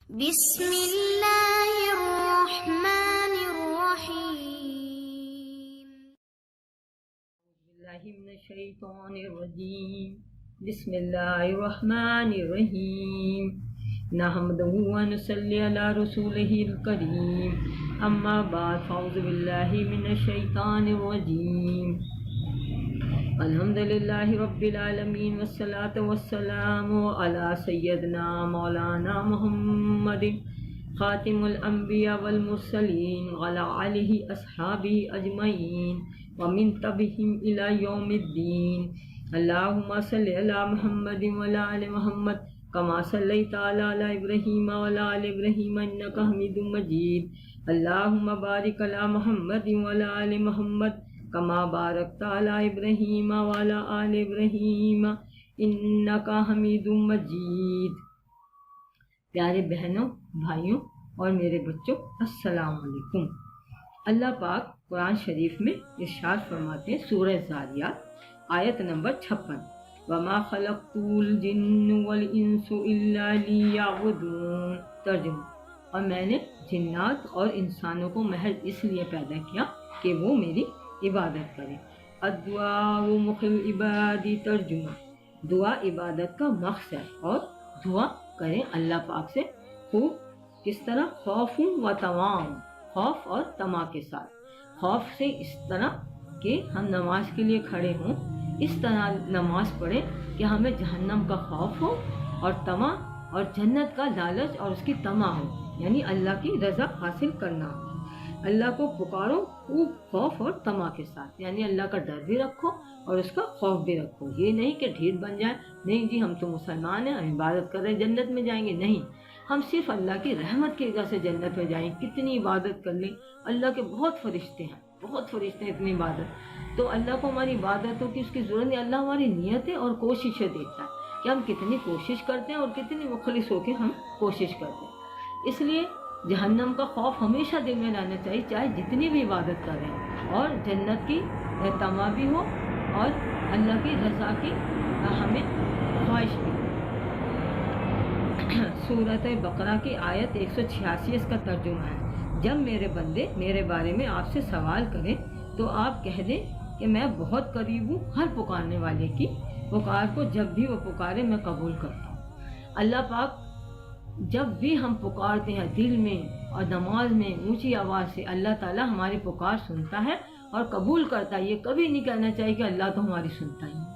بسم اللہ الرحمن الرحیم. باللہ من الشیطان الرجیم. بسم اللہ الرحمن الرحیم. نحمدہ ونصلی علی رسولہ الکریم. اما بعد فاعوذ باللہ من الشیطان الرجیم. الحمدللہ رب العالمین والصلاة والسلام علی سیدنا مولانا محمد خاتم الانبیاء والمرسلین وعلی آلہ اصحابہ اجمعین ومن تبعہم الی یوم الدین. اللہم صلی علی محمد وعلی آل محمد کما صلیت علی ابراہیم وعلی آل ابراہیم انک حمید مجید. اللہم بارک علی محمد وعلی آل محمد کما بارکت علی ابراہیم وعلی آل ابراہیم انک حمید مجید. پیارے بہنوں، بھائیوں اور میرے بچوں، السلام علیکم. اللہ پاک قرآن شریف میں ارشاد فرماتے ہیں سورہ ذاریات آیت نمبر 56، وما خلقت الجن والانس الا لیعبدون. ترجمہ: اور میں نے جنات اور انسانوں کو محض اس لیے پیدا کیا کہ وہ میری عبادت کریں. الدعاء مخ العباد. ترجمہ: دعا عبادت کا مقصد ہے اور دعا کریں اللہ پاک سے خوب. کس طرح؟ خوف و تمام، خوف اور طمع کے ساتھ. خوف سے اس طرح کہ ہم نماز کے لیے کھڑے ہوں، اس طرح نماز پڑھیں کہ ہمیں جہنم کا خوف ہو، اور طمع اور جنت کا لالچ اور اس کی طمع ہو، یعنی اللہ کی رضا حاصل کرنا ہو. اللہ کو پکارو خوب خوف اور طمع کے ساتھ، یعنی اللہ کا ڈر بھی رکھو اور اس کا خوف بھی رکھو. یہ نہیں کہ ڈھیٹ بن جائے، نہیں جی ہم تو مسلمان ہیں، ہم عبادت کر رہے ہیں جنت میں جائیں گے. نہیں، ہم صرف اللہ کی رحمت کی وجہ سے جنت میں جائیں. کتنی عبادت کر لیں، اللہ کے بہت فرشتے ہیں، بہت فرشتے ہیں، اتنی عبادت. تو اللہ کو ہماری عبادتوں کی اس کی ضرورت نہیں. اللہ ہماری نیتیں اور کوششیں دیکھتا ہے کہ ہم کتنی کوشش کرتے ہیں اور کتنی مخلص ہو کے ہم کوشش کرتے ہیں. اس لیے جہنم کا خوف ہمیشہ دل میں رہنا چاہیے، چاہے جتنی بھی عبادت کریں، اور جنت کی طمع بھی ہو اور اللہ کی رضا کی ہمیں خواہش بھی. سورۃ بقرہ کی آیت 186 اس کا ترجمہ ہے: جب میرے بندے میرے بارے میں آپ سے سوال کریں تو آپ کہہ دیں کہ میں بہت قریب ہوں ہر پکارنے والے کی پکار کو. جب بھی وہ پکارے میں قبول کرتا ہوں. اللہ پاک جب بھی ہم پکارتے ہیں دل میں اور نماز میں اونچی آواز سے، اللہ تعالیٰ ہماری پکار سنتا ہے اور قبول کرتا ہے. یہ کبھی نہیں کہنا چاہیے کہ اللہ تو ہماری سنتا ہی نہیں.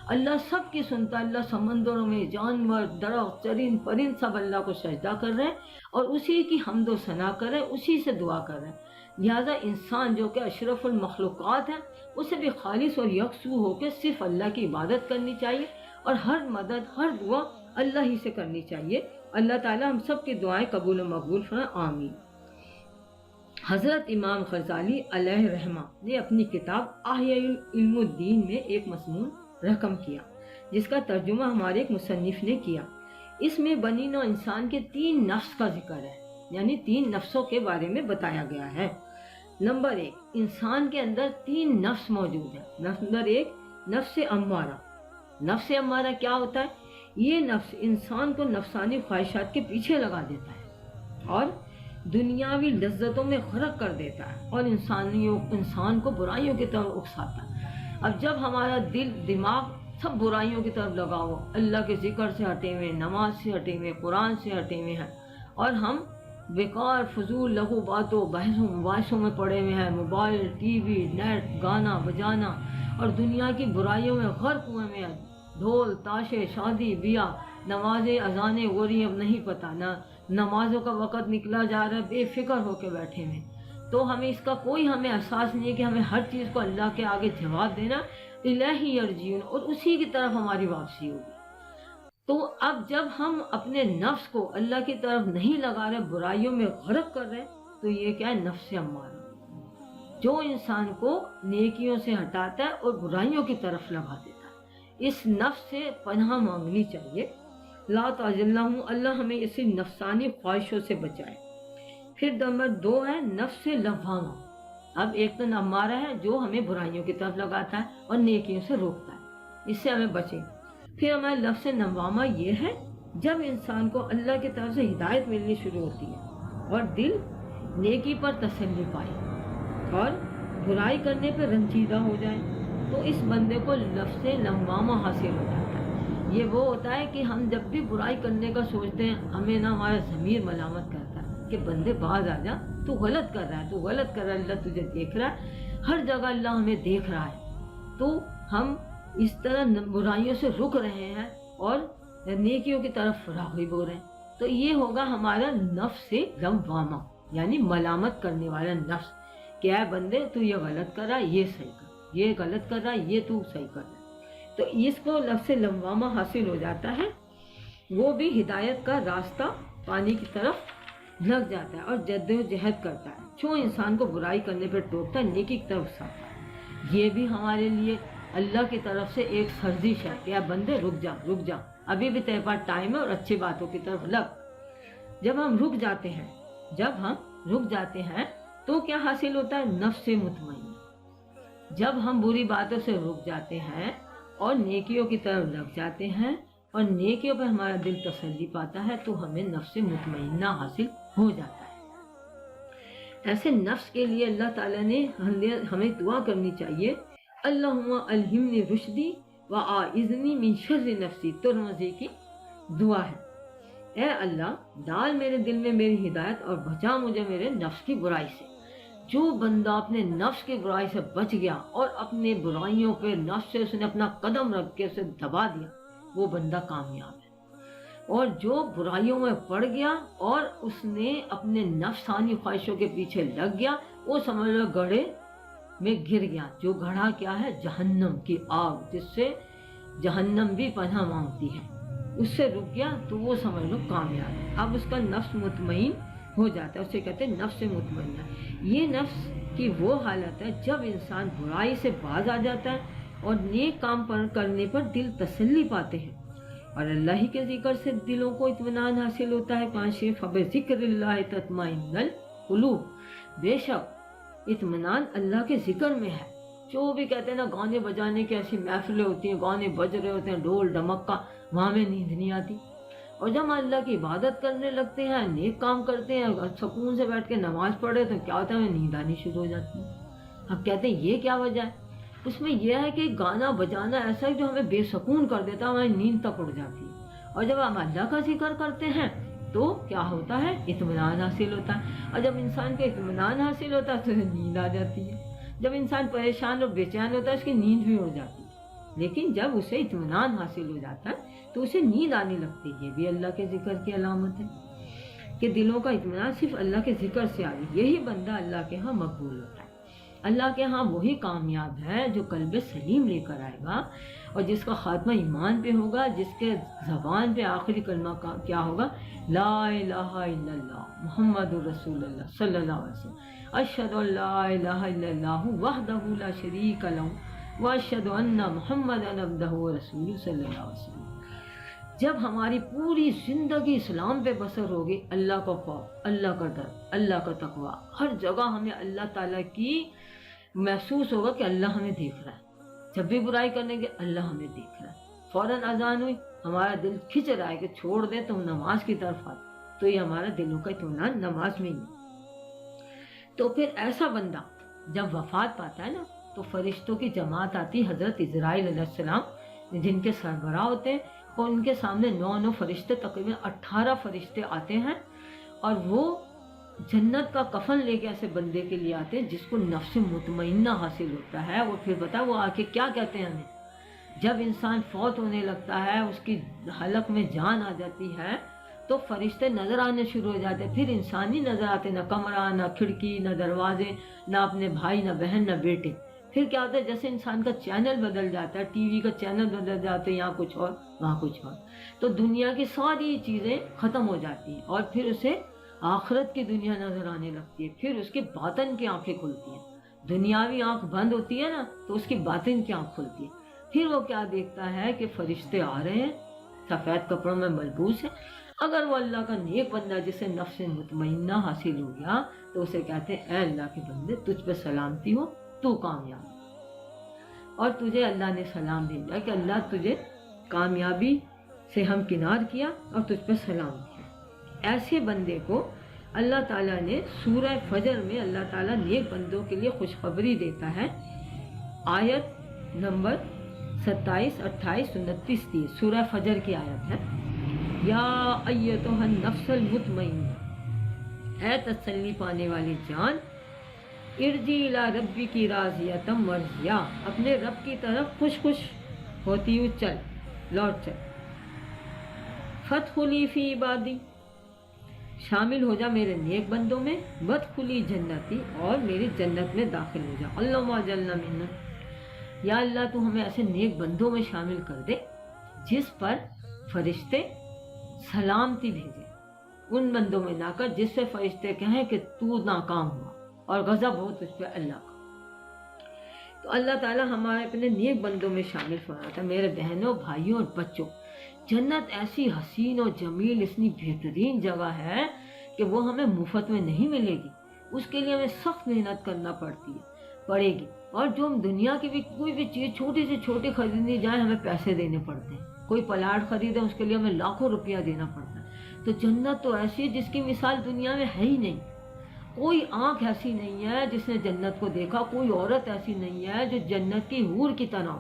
اللہ سب کی سنتا ہے. اللہ سمندروں میں جانور، درخت، چرند پرند سب اللہ کو سجدہ کر رہے ہیں اور اسی کی حمد و ثنا کر رہے ہیں، اسی سے دعا کر رہے ہیں. لہٰذا انسان جو کہ اشرف المخلوقات ہے، اسے بھی خالص اور یکسو ہو کے صرف اللہ کی عبادت کرنی چاہیے اور ہر مدد، ہر دعا اللہ ہی سے کرنی چاہیے. اللہ تعالیٰ ہم سب کی دعائیں قبول و مقبول فرمائے، آمین. حضرت امام غزالی علیہ رحمہ نے اپنی کتاب احیاء علم الدین میں ایک مضمون رقم کیا جس کا ترجمہ ہمارے ایک مصنف نے کیا. اس میں بنی نوع انسان کے 3 نفس کا ذکر ہے، یعنی 3 نفسوں کے بارے میں بتایا گیا ہے. نمبر 1، انسان کے اندر 3 نفس موجود ہیں. نمبر 1، نفس امارہ. نفس امارہ کیا ہوتا ہے؟ یہ نفس انسان کو نفسانی خواہشات کے پیچھے لگا دیتا ہے اور دنیاوی لذتوں میں غرق کر دیتا ہے اور انسان کو برائیوں کی طرف اکساتا ہے. اب جب ہمارا دل دماغ سب برائیوں کی طرف لگا ہو، اللہ کے ذکر سے ہٹے ہوئے، نماز سے ہٹے ہوئے، قرآن سے ہٹے ہوئے ہیں، اور ہم بیکار فضول لغو باتوں بحثوں مباحثوں میں پڑے ہوئے ہیں، موبائل، ٹی وی، نیٹ، گانا بجانا اور دنیا کی برائیوں میں غرق ہوئے ہیں، ڈھول تاشے، شادی بیاہ، نمازیں، اذانیں ہو رہی ہیں، اب نہیں پتہ، نہ نمازوں کا وقت نکلا جا رہا ہے، بے فکر ہو کے بیٹھے ہیں. تو ہمیں اس کا کوئی احساس نہیں ہے کہ ہمیں ہر چیز کو اللہ کے آگے جواب دینا. الہی یرجعون، اور اسی کی طرف ہماری واپسی ہوگی. تو اب جب ہم اپنے نفس کو اللہ کی طرف نہیں لگا رہے، برائیوں میں غرق کر رہے، تو یہ کیا ہے؟ نفس امارہ، جو انسان کو نیکیوں سے ہٹاتا ہے اور برائیوں کی طرف لگا دیتا ہے. اس نفس سے پناہ مانگنی چاہیے. لا تعجلناہ، اللہ ہمیں اسی نفسانی خواہشوں سے بچائے. پھر نمبر 2 ہے نفس لوامہ. اب ایک تو امارہ ہے جو ہمیں برائیوں کی طرف لگاتا ہے اور نیکیوں سے روکتا ہے، اس سے ہمیں بچیں. پھر ہمارا لفظ لوامہ یہ ہے جب انسان کو اللہ کی طرف سے ہدایت ملنی شروع ہوتی ہے اور دل نیکی پر تسلی پائے اور برائی کرنے پہ رنجیدہ ہو جائے تو اس بندے کو نفس لوامہ حاصل ہو جاتا ہے۔ یہ وہ ہوتا ہے کہ ہم جب بھی برائی کرنے کا سوچتے ہیں ہمیں نہ ہمارا ضمیر ملامت کرتا ہے کہ بندے باز آ جا، تو غلط کر رہا ہے، تو غلط کر رہا ہے، اللہ تجھے دیکھ رہا ہے، ہر جگہ اللہ ہمیں دیکھ رہا ہے۔ تو ہم اس طرح برائیوں سے رک رہے ہیں اور نیکیوں کی طرف راغب ہو رہے ہیں۔ تو یہ ہوگا ہمارا نفس لوامہ، یعنی ملامت کرنے والا نفس کہ اے بندے تو یہ غلط کر رہا ہے، یہ صحیح کر، یہ غلط کر رہا ہے، یہ تو صحیح کر رہا ہے۔ تو اس کو نفس لوامہ حاصل ہو جاتا ہے، وہ بھی ہدایت کا راستہ پانے کی طرف لگ جاتا ہے اور جدوجہد کرتا ہے، جو انسان کو برائی کرنے پر ٹوکتا ہے، نیکی کی طرف اکساتا ہے۔ یہ بھی ہمارے لیے اللہ کی طرف سے ایک سرزش ہے کہ اے بندے رک جا، رک جا، ابھی بھی تیرے پاس ٹائم ہے اور اچھی باتوں کی طرف لگ۔ جب ہم رک جاتے ہیں تو کیا حاصل ہوتا ہے؟ نفس مطمئنہ۔ جب ہم بری باتوں سے رک جاتے ہیں اور نیکیوں کی طرف لگ جاتے ہیں اور نیکیوں پہ ہمارا دل تسلی پاتا ہے تو ہمیں نفس مطمئنہ حاصل ہو جاتا ہے۔ ایسے نفس کے لیے اللہ تعالیٰ نے ہمیں دعا کرنی چاہیے، اللہم الہمنی رشدی واعذنی من شر نفسی، ترمذی کی دعا ہے۔ اے اللہ ڈال میرے دل میں میری ہدایت اور بچا مجھے میرے نفس کی برائی سے۔ جو بندہ اپنے نفس کی برائی سے بچ گیا اور اپنے برائیوں پہ نفس سے اس نے اپنا قدم رکھ کے اسے دبا دیا، وہ بندہ کامیاب ہے۔ اور جو برائیوں میں پڑ گیا اور اس نے اپنے نفسانی خواہشوں کے پیچھے لگ گیا، وہ سمجھ لو گڑھے میں گر گیا۔ جو گڑھا کیا ہے؟ جہنم کی آگ، جس سے جہنم بھی پناہ مانگتی ہے، اس سے رک گیا تو وہ سمجھ لو کامیاب ہے۔ اب اس کا نفس مطمئن ہو جاتا ہے، اسے کہتے ہیں نفس مطمئنہ۔ یہ نفس کی وہ حالت ہے جب انسان برائی سے باز آ جاتا ہے اور نیک کام کرنے پر دل تسلی پاتے ہیں اور اللہ ہی کے ذکر سے دلوں کو اطمینان حاصل ہوتا ہے۔ پانچویں فبذکر اللہ تطمئن القلوب، بے شک اطمینان اللہ کے ذکر میں ہے۔ جو بھی کہتے ہیں نا گانے بجانے کی ایسی محفلیں ہوتی ہیں، گانے بج رہے ہوتے ہیں، ڈھول ڈمک کا، وہاں میں نیند نہیں آتی۔ اور جب ہم اللہ کی عبادت کرنے لگتے ہیں، نیک کام کرتے ہیں، سکون سے بیٹھ کے نماز پڑھے تو کیا ہوتا ہے؟ ہمیں نیند آنی شروع ہو جاتی ہے۔ اب کہتے ہیں یہ کیا وجہ ہے؟ اس میں یہ ہے کہ گانا بجانا ایسا ہے جو ہمیں بے سکون کر دیتا ہے، ہماری نیند تک اڑ جاتی ہے۔ اور جب ہم اللہ کا ذکر کرتے ہیں تو کیا ہوتا ہے؟ اطمینان حاصل ہوتا ہے۔ اور جب انسان کو اطمینان حاصل ہوتا ہے تو اسے نیند آ جاتی ہے۔ جب انسان پریشان اور بے چین ہوتا ہے اس کی نیند بھی اڑ جاتی ہے۔ لیکن جب اسے اطمینان حاصل ہو جاتا ہے تو اسے نیند آنے لگتی ہے۔ یہ بھی اللہ کے ذکر کی علامت ہے کہ دلوں کا اطمینان صرف اللہ کے ذکر سے آ رہی۔ یہی بندہ اللہ کے ہاں مقبول ہوتا ہے۔ اللہ کے ہاں وہی کامیاب ہے جو قلب سلیم لے کر آئے گا اور جس کا خاتمہ ایمان پہ ہوگا، جس کے زبان پہ آخری کلمہ کیا ہوگا؟ لا الہ الا اللہ محمد رسول اللہ صلی اللہ علیہ وسلم، اشہد ان لا الہ الا اللہ وحدہ لا شریک لہ واشہد ان محمدا عبدہ ورسولہ صلی اللہ علیہ وسلم۔ جب ہماری پوری زندگی اسلام پہ بسر ہوگی، اللہ کا خوف، اللہ کا ڈر، اللہ کا تقوی، ہر جگہ ہمیں اللہ تعالیٰ کی محسوس ہوگا کہ اللہ ہمیں دیکھ رہا ہے۔ جب بھی برائی کرنے کے اللہ ہمیں دیکھ رہا ہے، فوراً اذان ہوئی ہمارا دل کھچ رہا ہے کہ چھوڑ دے تم نماز کی طرف آ، تو یہ ہمارا دلوں کا اطمینان نماز میں ہی ہے۔ تو پھر ایسا بندہ جب وفات پاتا ہے نا تو فرشتوں کی جماعت آتی، حضرت اسرائیل علیہ السلام جن کے سربراہ ہوتے ہیں، اور ان کے سامنے 9 فرشتے، تقریباً 18 فرشتے آتے ہیں اور وہ جنت کا کفن لے کے ایسے بندے کے لیے آتے ہیں جس کو نفس مطمئنہ حاصل ہوتا ہے۔ اور پھر بتا وہ آ کے کیا کہتے ہیں ہمیں؟ جب انسان فوت ہونے لگتا ہے، اس کی حلق میں جان آ جاتی ہے تو فرشتے نظر آنے شروع ہو جاتے ہیں۔ پھر انسان ہی نظر آتے، نہ کمرہ، نہ کھڑکی، نہ دروازے، نہ اپنے بھائی، نہ بہن، نہ بیٹے۔ پھر کیا ہوتا ہے؟ جیسے انسان کا چینل بدل جاتا ہے، ٹی وی کا چینل بدل جاتا ہے، یہاں کچھ اور وہاں کچھ اور، تو دنیا کی ساری چیزیں ختم ہو جاتی ہیں اور پھر اسے آخرت کی دنیا نظر آنے لگتی ہے۔ پھر اس کے باطن کی آنکھیں کھلتی ہیں۔ دنیاوی آنکھ بند ہوتی ہے نا تو اس کی باطن کی آنکھ کھلتی ہے۔ پھر وہ کیا دیکھتا ہے کہ فرشتے آ رہے ہیں، سفید کپڑوں میں ملبوس ہیں۔ اگر وہ اللہ کا نیک بندہ جسے نفس مطمئنہ حاصل ہو گیا تو اسے کہتے ہیں اے اللہ کے بندے تجھ پہ سلامتی ہو، تو کامیاب، اور تجھے اللہ نے سلام بھیجا کہ اللہ تجھے کامیابی سے ہمکنار کیا اور تجھ پر سلام کیا۔ ایسے بندے کو اللہ تعالیٰ نے سورہ فجر میں اللہ تعالیٰ نیک بندوں کے لیے خوشخبری دیتا ہے۔ آیت نمبر 27، 28، 29، 30 سورہ فجر کی آیت ہے۔ یا ایتھا النفس المطمئنہ، اے تسلی پانے والی جان، ارجی الی ربک راضیۃ مرضیہ، اپنے رب کی طرف خوش خوش ہوتی ہوئی چل، لوٹ چل۔ فادخلی فی عبادی، شامل ہو جا میرے نیک بندوں میں، وادخلی جنتی، اور میری جنت میں داخل ہو جا۔ اللہم اجعلنا منہم، یا اللہ تو ہمیں ایسے نیک بندوں میں شامل کر دے جس پر فرشتے سلامتی بھیجے، ان بندوں میں نہ کر جس سے فرشتے کہیں کہ تو ناکام ہوا اور غضب ہو تجھ پہ اللہ کا۔ تو اللہ تعالیٰ ہمارے اپنے نیک بندوں میں شامل فرماتا ہے۔ میرے بہنوں، بھائیوں اور بچوں، جنت ایسی حسین اور جمیل، اتنی بہترین جگہ ہے کہ وہ ہمیں مفت میں نہیں ملے گی، اس کے لیے ہمیں سخت محنت کرنا پڑے گی، اور جو ہم دنیا کی بھی کوئی بھی چیز چھوٹی سے چھوٹی خریدنی جائے ہمیں پیسے دینے پڑتے ہیں، کوئی پلاٹ خریدے اس کے لیے ہمیں لاکھوں روپیہ دینا پڑتا ہے۔ تو جنت تو ایسی ہے جس کی مثال دنیا میں ہے ہی نہیں، کوئی آنکھ ایسی نہیں ہے جس نے جنت کو دیکھا، کوئی عورت ایسی نہیں ہے جو جنت کی حور کی طرح ہو۔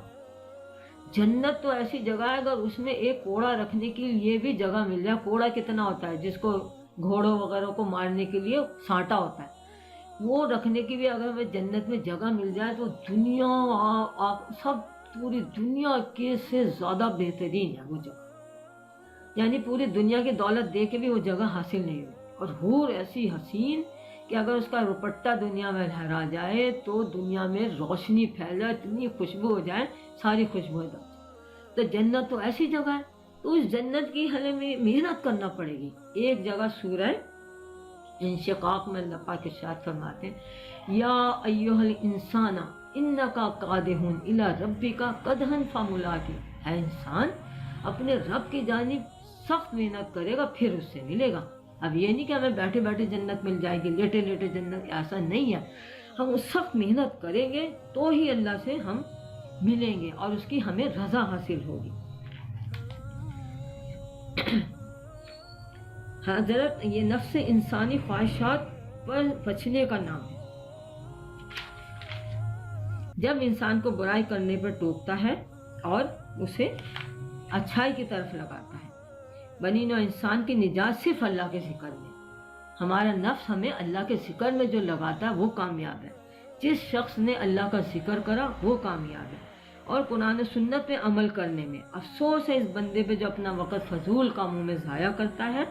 جنت تو ایسی جگہ ہے، اگر اس میں ایک کوڑا رکھنے کے لیے بھی جگہ مل جائے، کوڑا کتنا ہوتا ہے جس کو گھوڑوں وغیرہ کو مارنے کے لیے سانٹا ہوتا ہے، وہ رکھنے کی بھی اگر ہمیں جنت میں جگہ مل جائے تو دنیا سب پوری دنیا کے سے زیادہ بہترین ہے وہ جگہ، یعنی پوری دنیا کی دولت دے کے بھی وہ جگہ حاصل نہیں ہوگی۔ اور حور ایسی حسین کہ اگر اس کا دوپٹہ دنیا میں لہرا جائے تو دنیا میں روشنی پھیل جائے، اتنی خوشبو ہو جائے، ساری خوشبو دب جائے۔ تو جنت تو ایسی جگہ ہے، تو اس جنت کی ہمیں محنت کرنا پڑے گی۔ ایک جگہ سورہ انشقاق میں اللہ پاک ارشاد فرماتے ہیں، یا ایھا الانسان انک قادح الی ربک قدحا فملاقہ، اے انسان اپنے رب کی جانب سخت محنت کرے گا پھر اس سے ملے گا۔ اب یہ نہیں کہ ہمیں بیٹھے بیٹھے جنت مل جائے گی، لیٹے لیٹے جنت، ایسا نہیں ہے، ہم سخت محنت کریں گے تو ہی اللہ سے ہم ملیں گے اور اس کی ہمیں رضا حاصل ہوگی۔ حضرت یہ نفس انسانی خواہشات پر بچنے کا نام ہے۔ جب انسان کو برائی کرنے پر ٹوکتا ہے اور اسے اچھائی کی طرف لگاتا ہے، بنی نوع انسان کی نجات صرف اللہ کے ذکر میں، ہمارا نفس ہمیں اللہ کے ذکر میں جو لگاتا ہے وہ کامیاب ہے۔ جس شخص نے اللہ کا ذکر کرا وہ کامیاب ہے، اور قرآن و سنت پہ عمل کرنے میں افسوس ہے اس بندے پہ جو اپنا وقت فضول کاموں میں ضائع کرتا ہے،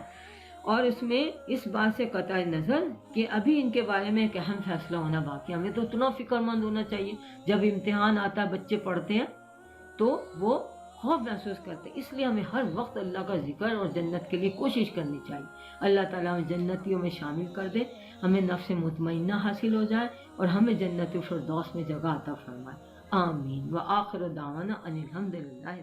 اور اس میں اس بات سے قطع نظر کہ ابھی ان کے بارے میں ایک اہم فیصلہ ہونا باقی ہے۔ ہمیں تو اتنا فکر مند ہونا چاہیے، جب امتحان آتا ہے بچے پڑھتے ہیں تو وہ خوف محسوس کرتے ہیں، اس لیے ہمیں ہر وقت اللہ کا ذکر اور جنت کے لیے کوشش کرنی چاہیے۔ اللہ تعالیٰ ہمیں جنتیوں میں شامل کر دے، ہمیں نفس مطمئنہ حاصل ہو جائے اور ہمیں جنت الفردوس میں جگہ عطا فرمائے۔ آمین۔ وآخر دعوانا ان الحمد للہ۔